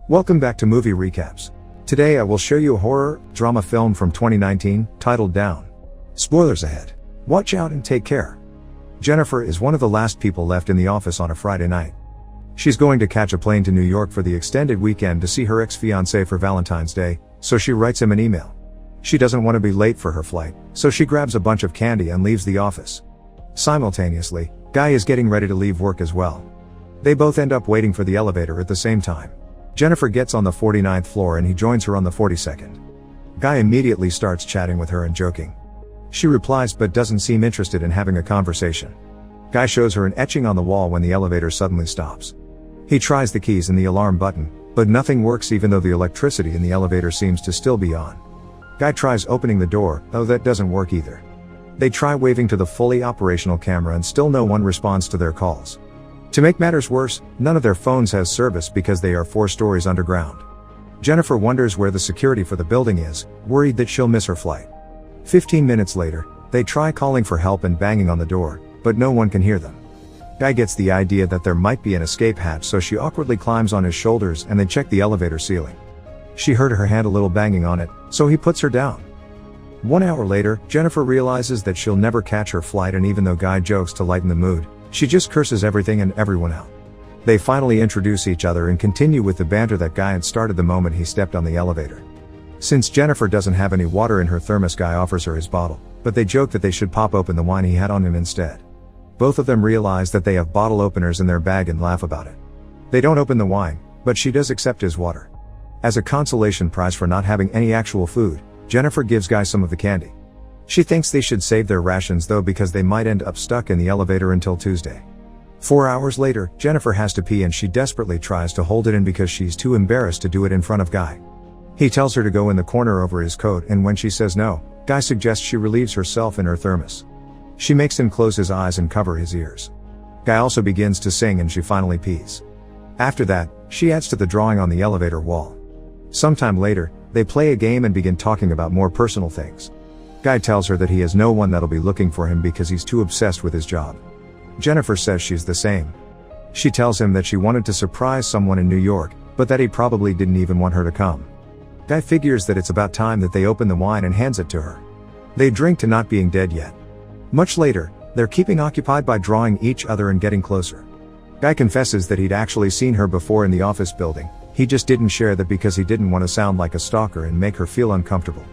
Welcome back to Movie Recaps. Today I will show you a horror drama film from 2019 titled Down. Spoilers ahead. Watch out and take care. Jennifer is one of the last people left in the office on a Friday night. She's going to catch a plane to New York for the extended weekend to see her ex-fiancé for Valentine's Day, so she writes him an email. She doesn't want to be late for her flight, so she grabs a bunch of candy and leaves the office. Simultaneously, Guy is getting ready to leave work as well. They both end up waiting for the elevator at the same time. Jennifer gets on the 49th floor and he joins her on the 42nd. Guy immediately starts chatting with her and joking. She replies but doesn't seem interested in having a conversation. Guy shows her an etching on the wall when the elevator suddenly stops. He tries the keys and the alarm button, but nothing works even though the electricity in the elevator seems to still be on. Guy tries opening the door, though that doesn't work either. They try waving to the fully operational camera and still no one responds to their calls. To make matters worse, none of their phones has service because they are 4 stories underground. Jennifer wonders where the security for the building is, worried that she'll miss her flight. 15 minutes later, they try calling for help and banging on the door, but no one can hear them. Guy gets the idea that there might be an escape hatch, so she awkwardly climbs on his shoulders and they check the elevator ceiling. She heard her hand a little banging on it, so he puts her down. 1 hour later, Jennifer realizes that she'll never catch her flight, and even though Guy jokes to lighten the mood, she just curses everything and everyone out. They finally introduce each other and continue with the banter that Guy had started the moment he stepped on the elevator. Since Jennifer doesn't have any water in her thermos, Guy offers her his bottle, but they joke that they should pop open the wine he had on him instead. Both of them realize that they have bottle openers in their bag and laugh about it. They don't open the wine, but she does accept his water. As a consolation prize for not having any actual food, Jennifer gives Guy some of the candy. She thinks they should save their rations though because they might end up stuck in the elevator until Tuesday. 4 hours later, Jennifer has to pee and she desperately tries to hold it in because she's too embarrassed to do it in front of Guy. He tells her to go in the corner over his coat, and when she says no, Guy suggests she relieves herself in her thermos. She makes him close his eyes and cover his ears. Guy also begins to sing and she finally pees. After that, she adds to the drawing on the elevator wall. Sometime later, they play a game and begin talking about more personal things. Guy tells her that he has no one that'll be looking for him because he's too obsessed with his job. Jennifer says she's the same. She tells him that she wanted to surprise someone in New York, but that he probably didn't even want her to come. Guy figures that it's about time that they open the wine and hands it to her. They drink to not being dead yet. Much later, they're keeping occupied by drawing each other and getting closer. Guy confesses that he'd actually seen her before in the office building. He just didn't share that because he didn't want to sound like a stalker and make her feel uncomfortable.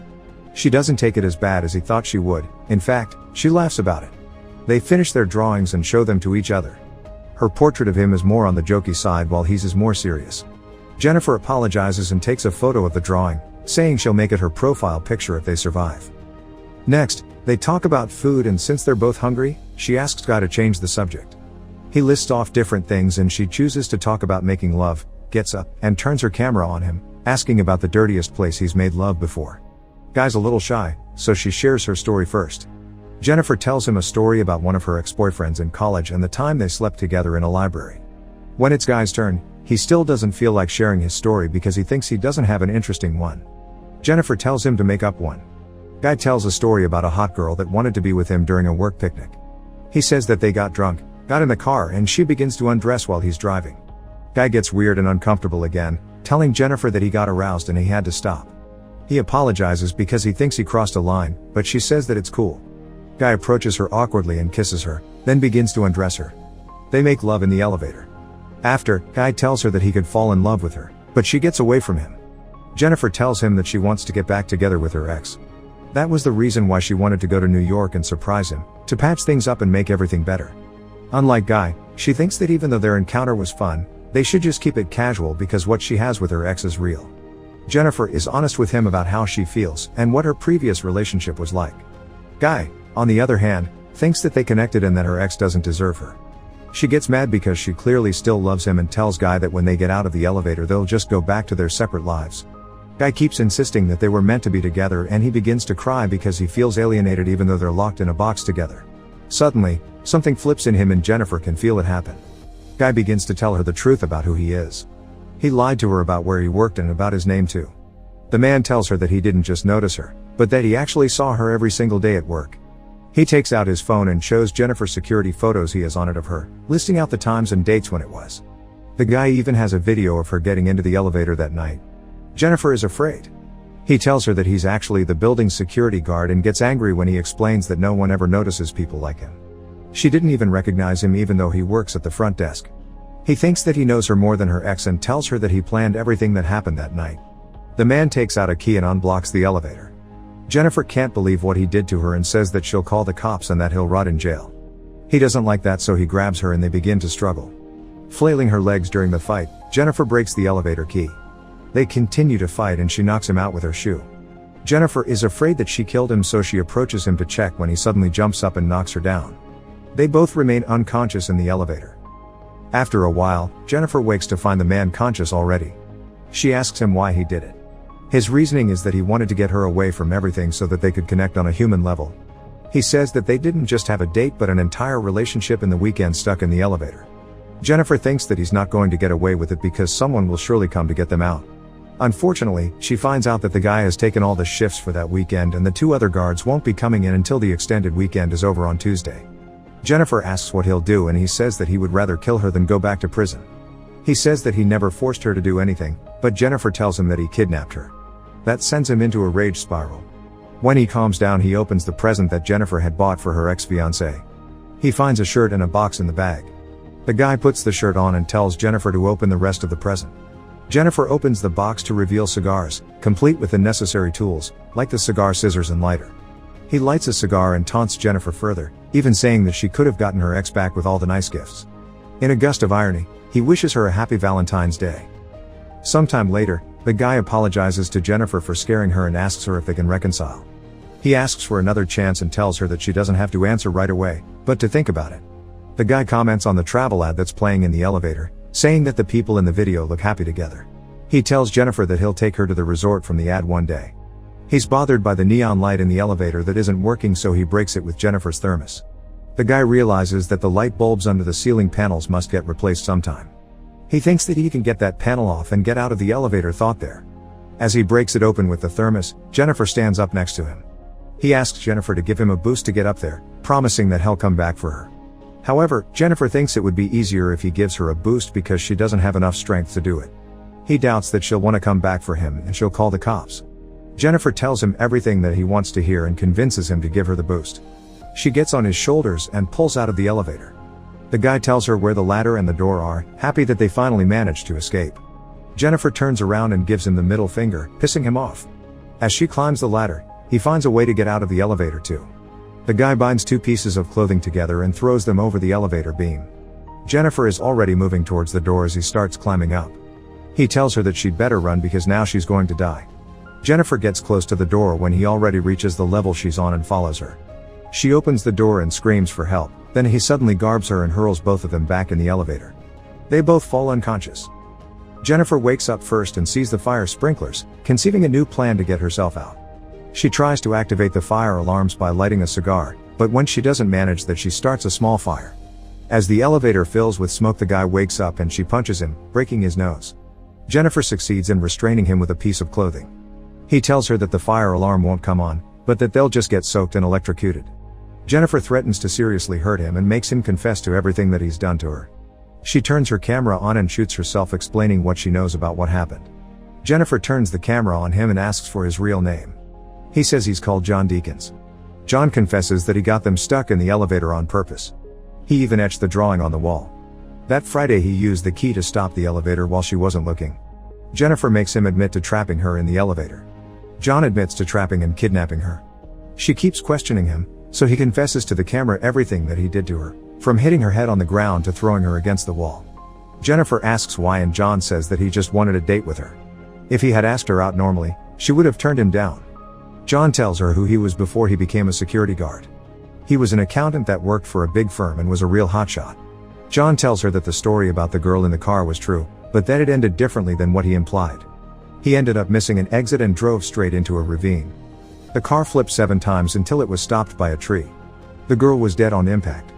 She doesn't take it as bad as he thought she would. In fact, she laughs about it. They finish their drawings and show them to each other. Her portrait of him is more on the jokey side while his is more serious. Jennifer apologizes and takes a photo of the drawing, saying she'll make it her profile picture if they survive. Next, they talk about food, and since they're both hungry, she asks Guy to change the subject. He lists off different things and she chooses to talk about making love, gets up, and turns her camera on him, asking about the dirtiest place he's made love before. Guy's a little shy, so she shares her story first. Jennifer tells him a story about one of her ex-boyfriends in college and the time they slept together in a library. When it's Guy's turn, he still doesn't feel like sharing his story because he thinks he doesn't have an interesting one. Jennifer tells him to make up one. Guy tells a story about a hot girl that wanted to be with him during a work picnic. He says that they got drunk, got in the car, and she begins to undress while he's driving. Guy gets weird and uncomfortable again, telling Jennifer that he got aroused and he had to stop. He apologizes because he thinks he crossed a line, but she says that it's cool. Guy approaches her awkwardly and kisses her, then begins to undress her. They make love in the elevator. After, Guy tells her that he could fall in love with her, but she gets away from him. Jennifer tells him that she wants to get back together with her ex. That was the reason why she wanted to go to New York and surprise him, to patch things up and make everything better. Unlike Guy, she thinks that even though their encounter was fun, they should just keep it casual because what she has with her ex is real. Jennifer is honest with him about how she feels and what her previous relationship was like. Guy, on the other hand, thinks that they connected and that her ex doesn't deserve her. She gets mad because she clearly still loves him and tells Guy that when they get out of the elevator they'll just go back to their separate lives. Guy keeps insisting that they were meant to be together and he begins to cry because he feels alienated even though they're locked in a box together. Suddenly, something flips in him and Jennifer can feel it happen. Guy begins to tell her the truth about who he is. He lied to her about where he worked and about his name too. The man tells her that he didn't just notice her, but that he actually saw her every single day at work. He takes out his phone and shows Jennifer security photos he has on it of her, listing out the times and dates when it was. The guy even has a video of her getting into the elevator that night. Jennifer is afraid. He tells her that he's actually the building's security guard and gets angry when he explains that no one ever notices people like him. She didn't even recognize him even though he works at the front desk. He thinks that he knows her more than her ex and tells her that he planned everything that happened that night. The man takes out a key and unblocks the elevator. Jennifer can't believe what he did to her and says that she'll call the cops and that he'll rot in jail. He doesn't like that, so he grabs her and they begin to struggle. Flailing her legs during the fight, Jennifer breaks the elevator key. They continue to fight and she knocks him out with her shoe. Jennifer is afraid that she killed him, so she approaches him to check when he suddenly jumps up and knocks her down. They both remain unconscious in the elevator. After a while, Jennifer wakes to find the man conscious already. She asks him why he did it. His reasoning is that he wanted to get her away from everything so that they could connect on a human level. He says that they didn't just have a date but an entire relationship in the weekend stuck in the elevator. Jennifer thinks that he's not going to get away with it because someone will surely come to get them out. Unfortunately, she finds out that the guy has taken all the shifts for that weekend and the 2 other guards won't be coming in until the extended weekend is over on Tuesday. Jennifer asks what he'll do and he says that he would rather kill her than go back to prison. He says that he never forced her to do anything, but Jennifer tells him that he kidnapped her. That sends him into a rage spiral. When he calms down, he opens the present that Jennifer had bought for her ex-fiancé. He finds a shirt and a box in the bag. The guy puts the shirt on and tells Jennifer to open the rest of the present. Jennifer opens the box to reveal cigars, complete with the necessary tools, like the cigar scissors and lighter. He lights a cigar and taunts Jennifer further, even saying that she could have gotten her ex back with all the nice gifts. In a gust of irony, he wishes her a happy Valentine's Day. Sometime later, the guy apologizes to Jennifer for scaring her and asks her if they can reconcile. He asks for another chance and tells her that she doesn't have to answer right away, but to think about it. The guy comments on the travel ad that's playing in the elevator, saying that the people in the video look happy together. He tells Jennifer that he'll take her to the resort from the ad one day. He's bothered by the neon light in the elevator that isn't working, so he breaks it with Jennifer's thermos. The guy realizes that the light bulbs under the ceiling panels must get replaced sometime. He thinks that he can get that panel off and get out of the elevator thought there. As he breaks it open with the thermos, Jennifer stands up next to him. He asks Jennifer to give him a boost to get up there, promising that he'll come back for her. However, Jennifer thinks it would be easier if he gives her a boost because she doesn't have enough strength to do it. He doubts that she'll want to come back for him and she'll call the cops. Jennifer tells him everything that he wants to hear and convinces him to give her the boost. She gets on his shoulders and pulls out of the elevator. The guy tells her where the ladder and the door are, happy that they finally managed to escape. Jennifer turns around and gives him the middle finger, pissing him off. As she climbs the ladder, he finds a way to get out of the elevator too. The guy binds 2 pieces of clothing together and throws them over the elevator beam. Jennifer is already moving towards the door as he starts climbing up. He tells her that she'd better run because now she's going to die. Jennifer gets close to the door when he already reaches the level she's on and follows her. She opens the door and screams for help, then he suddenly garbs her and hurls both of them back in the elevator. They both fall unconscious. Jennifer wakes up first and sees the fire sprinklers, conceiving a new plan to get herself out. She tries to activate the fire alarms by lighting a cigar, but when she doesn't manage that, she starts a small fire. As the elevator fills with smoke, the guy wakes up and she punches him, breaking his nose. Jennifer succeeds in restraining him with a piece of clothing. He tells her that the fire alarm won't come on, but that they'll just get soaked and electrocuted. Jennifer threatens to seriously hurt him and makes him confess to everything that he's done to her. She turns her camera on and shoots herself, explaining what she knows about what happened. Jennifer turns the camera on him and asks for his real name. He says he's called John Deacons. John confesses that he got them stuck in the elevator on purpose. He even etched the drawing on the wall. That Friday he used the key to stop the elevator while she wasn't looking. Jennifer makes him admit to trapping her in the elevator. John admits to trapping and kidnapping her. She keeps questioning him, so he confesses to the camera everything that he did to her, from hitting her head on the ground to throwing her against the wall. Jennifer asks why and John says that he just wanted a date with her. If he had asked her out normally, she would have turned him down. John tells her who he was before he became a security guard. He was an accountant that worked for a big firm and was a real hotshot. John tells her that the story about the girl in the car was true, but that it ended differently than what he implied. He ended up missing an exit and drove straight into a ravine. The car flipped 7 times until it was stopped by a tree. The girl was dead on impact.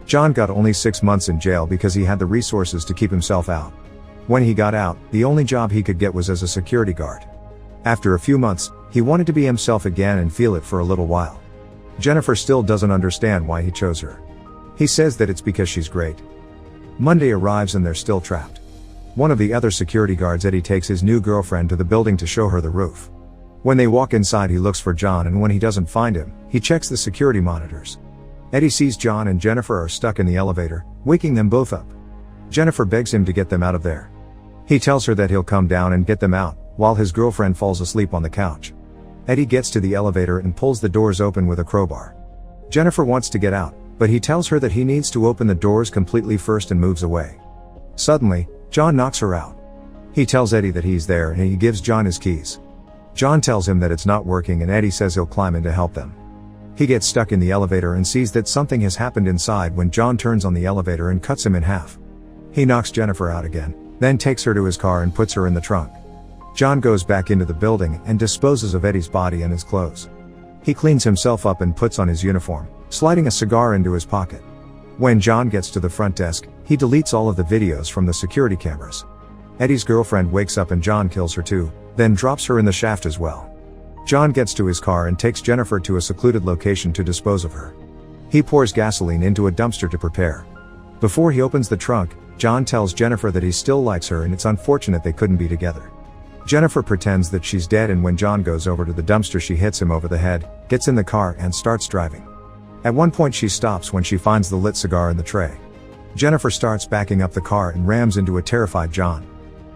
John got only 6 months in jail because he had the resources to keep himself out. When he got out, the only job he could get was as a security guard. After a few months, he wanted to be himself again and feel it for a little while. Jennifer still doesn't understand why he chose her. He says that it's because she's great. Monday arrives and they're still trapped. One of the other security guards, Eddie, takes his new girlfriend to the building to show her the roof. When they walk inside, he looks for John, and when he doesn't find him, he checks the security monitors. Eddie sees John and Jennifer are stuck in the elevator, waking them both up. Jennifer begs him to get them out of there. He tells her that he'll come down and get them out, while his girlfriend falls asleep on the couch. Eddie gets to the elevator and pulls the doors open with a crowbar. Jennifer wants to get out, but he tells her that he needs to open the doors completely first and moves away. Suddenly, John knocks her out. He tells Eddie that he's there and he gives John his keys. John tells him that it's not working and Eddie says he'll climb in to help them. He gets stuck in the elevator and sees that something has happened inside when John turns on the elevator and cuts him in half. He knocks Jennifer out again, then takes her to his car and puts her in the trunk. John goes back into the building and disposes of Eddie's body and his clothes. He cleans himself up and puts on his uniform, sliding a cigar into his pocket. When John gets to the front desk, he deletes all of the videos from the security cameras. Eddie's girlfriend wakes up and John kills her too, then drops her in the shaft as well. John gets to his car and takes Jennifer to a secluded location to dispose of her. He pours gasoline into a dumpster to prepare. Before he opens the trunk, John tells Jennifer that he still likes her and it's unfortunate they couldn't be together. Jennifer pretends that she's dead, and when John goes over to the dumpster, she hits him over the head, gets in the car and starts driving. At one point she stops when she finds the lit cigar in the tray. Jennifer starts backing up the car and rams into a terrified John.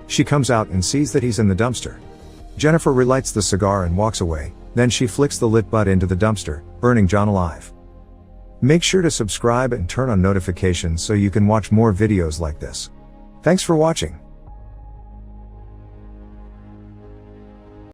She comes out and sees that he's in the dumpster. Jennifer relights the cigar and walks away, then she flicks the lit butt into the dumpster, burning John alive. Make sure to subscribe and turn on notifications so you can watch more videos like this. Thanks for watching.